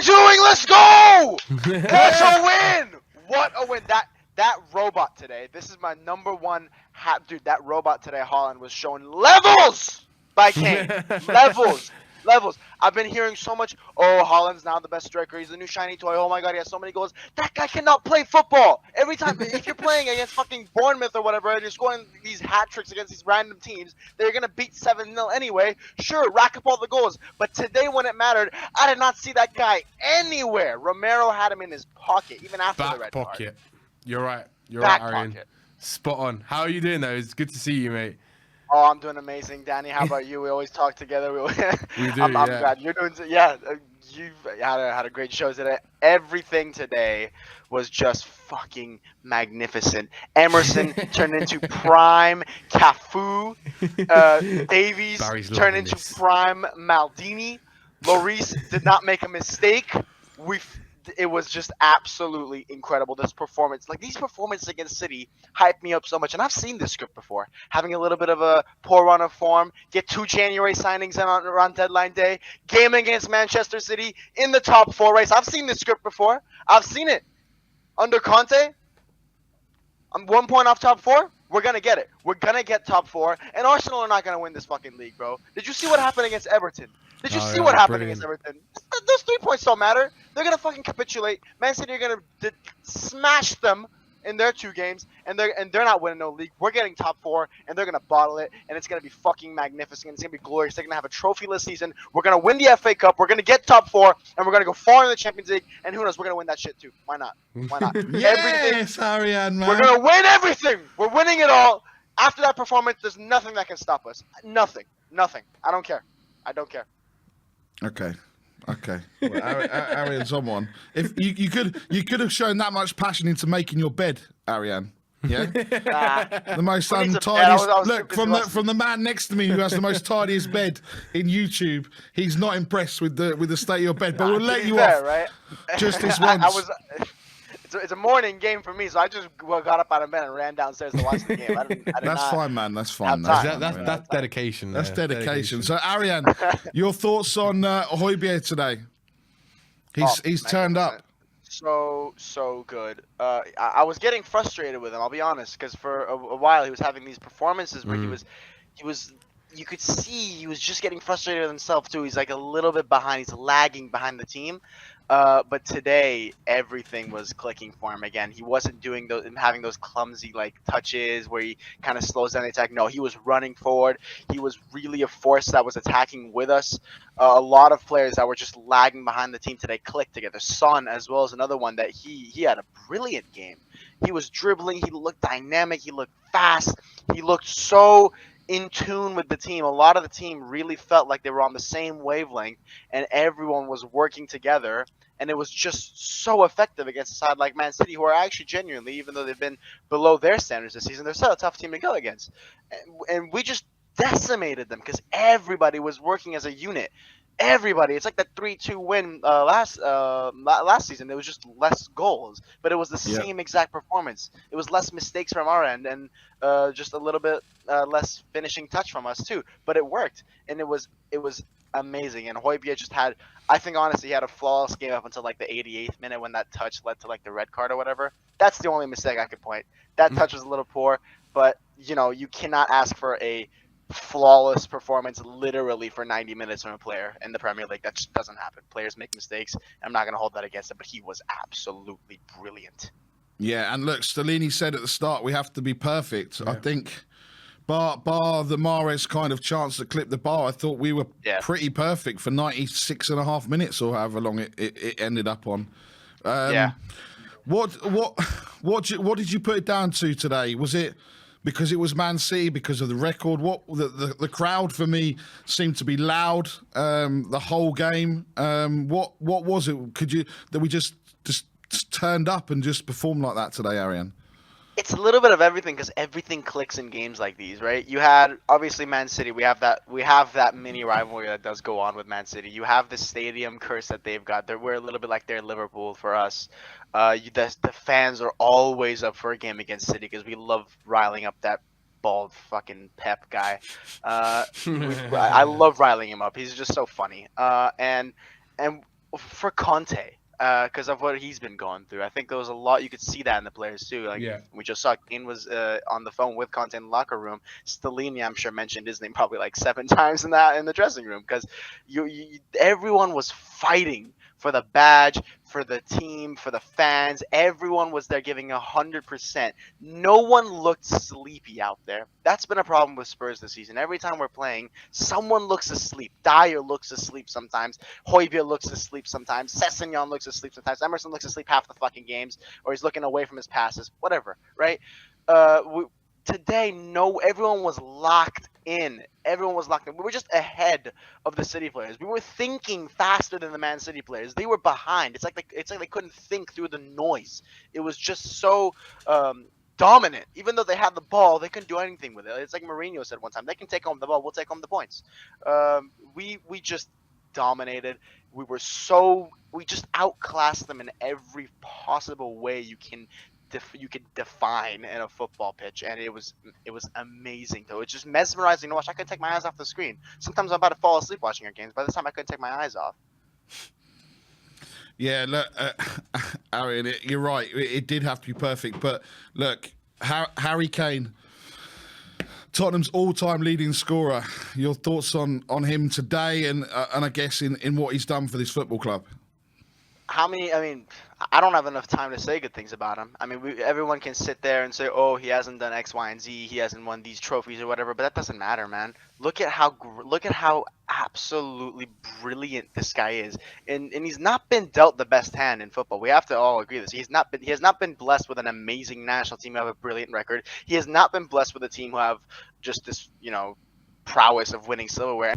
doing? Let's go! What a win! What a win! That robot today. This is my number one dude. That robot today, Haaland, was showing levels by Kane. Levels. I've been hearing so much. Oh, Haaland's now the best striker. He's the new shiny toy. Oh my God, he has so many goals. That guy cannot play football. Every time, if you're playing against fucking Bournemouth or whatever, and you're scoring these hat tricks against these random teams, they're gonna beat 7-0 anyway. Sure, rack up all the goals. But today, when it mattered, I did not see that guy anywhere. Romero had him in his pocket, even after the red pocket. card. You're right. You're Back right, Arian. pocket. Spot on. How are you doing though? It's good to see you, mate. Oh, I'm doing amazing, Danny. How about you? We always talk together. We do. I'm glad you're doing. Yeah, you've had a great show today. Everything today was just fucking magnificent. Emerson turned into prime Cafu. Davies turned into prime Maldini. Lloris did not make a mistake. It was just absolutely incredible, this performance. Like, these performances against City hyped me up so much. And I've seen this script before. Having a little bit of a poor run of form, get 2 January signings in around deadline day, game against Manchester City in the top 4 race. I've seen this script before. I've seen it. Under Conte, I'm 1 point off top 4. We're going to get it. We're going to get top 4. And Arsenal are not going to win this fucking league, bro. Did you see what happened against Everton? Did you see what happened against Everton? Those 3 points don't matter. They're going to fucking capitulate. Man City are going to smash them in their 2 games, and they're not winning no league. We're getting top 4, and they're going to bottle it, and it's going to be fucking magnificent. It's going to be glorious. They're going to have a trophyless season. We're going to win the FA Cup. We're going to get top 4, and we're going to go far in the Champions League, and who knows, we're going to win that shit too. Why not? Why not? Yes, Arian, man. We're going to win everything. We're winning it all. After that performance, there's nothing that can stop us. Nothing. I don't care. Okay. Well, Arian's on one. If you could have shown that much passion into making your bed, Arian. Yeah. The most untidiest. Look, from the man next to me who has the most tidiest bed in YouTube, he's not impressed with the state of your bed. But we'll let you off. Right? Just this once. It's a morning game for me, so I just got up out of bed and ran downstairs to watch the game. That's fine, man. That's fine. That's dedication. That's dedication. So, Arian, your thoughts on Højbjerg today? He's turned up. So good. I was getting frustrated with him, I'll be honest, because for a while he was having these performances where he was. You could see he was just getting frustrated with himself too. He's like a little bit behind. He's lagging behind the team. But today everything was clicking for him again. He wasn't doing having those clumsy like touches where he kind of slows down the attack. No, he was running forward. He was really a force that was attacking with us. A lot of players that were just lagging behind the team today clicked together. Son as well as another one that he had a brilliant game. He was dribbling. He looked dynamic. He looked fast. He looked so in tune with the team. A lot of the team really felt like they were on the same wavelength, and everyone was working together, and it was just so effective against a side like Man City, who are actually genuinely, even though they've been below their standards this season, they're still a tough team to go against. And we just decimated them because everybody was working as a unit. Everybody. It's like that 3-2 win last season. It was just less goals, but it was the same exact performance. It was less mistakes from our end and just a little bit less finishing touch from us too. But it worked, and it was amazing. And Højbjerg just had, I think honestly, he had a flawless game up until like the 88th minute when that touch led to like the red card or whatever. That's the only mistake I could point. That touch was a little poor, but you cannot ask for a flawless performance literally for 90 minutes from a player in the Premier League. That just doesn't happen. Players make mistakes. I'm not going to hold that against him, but he was absolutely brilliant. Yeah, and look, Stellini said at the start we have to be perfect. Yeah. I think bar the Mahrez kind of chance to clip the bar, I thought we were pretty perfect for 96.5 minutes or however long it ended up on. What did you put it down to today? Was it because it was Man City, because of the record? What the crowd for me seemed to be loud the whole game. What was it? That we just turned up and just performed like that today, Arian? It's a little bit of everything because everything clicks in games like these, right? You had obviously Man City. We have that mini rivalry that does go on with Man City. You have the stadium curse that they've got. We're a little bit like their Liverpool for us. The fans are always up for a game against City because we love riling up that bald fucking Pep guy. I love riling him up. He's just so funny. And for Conte, because of what he's been going through. I think there was a lot you could see that in the players too. Like we just saw Kane was on the phone with Conte in the locker room. Stellini, I'm sure, mentioned his name probably like 7 times in the dressing room, because everyone was fighting for the badge, for the team, for the fans. Everyone was there giving 100%. No one looked sleepy out there. That's been a problem with Spurs this season. Every time we're playing, someone looks asleep. Dyer looks asleep sometimes. Højbjerg looks asleep sometimes. Sessegnon looks asleep sometimes. Emerson looks asleep half the fucking games, or he's looking away from his passes. Whatever, right? Today, everyone was locked in. Everyone was locked in. We were just ahead of the City players. We were thinking faster than the Man City players. They were behind. It's like they couldn't think through the noise. It was just so dominant. Even though they had the ball, they couldn't do anything with it. It's like Mourinho said one time: they can take home the ball. We'll take home the points. We just dominated. We just outclassed them in every possible way you can define in a football pitch, and it was amazing though. It's just mesmerizing to watch. I couldn't take my eyes off the screen. Sometimes I'm about to fall asleep watching our games. By this time, I couldn't take my eyes off. Yeah, look, Arian, you're right. It did have to be perfect, but look, Harry Kane, Tottenham's all-time leading scorer. Your thoughts on him today, and I guess in what he's done for this football club? I don't have enough time to say good things about him. I mean, everyone can sit there and say, oh, he hasn't done X, Y, and Z. He hasn't won these trophies or whatever, but that doesn't matter, man. Look at how absolutely brilliant this guy is, and he's not been dealt the best hand in football. We have to all agree this. He has not been blessed with an amazing national team who have a brilliant record. He has not been blessed with a team who have just this, prowess of winning silverware.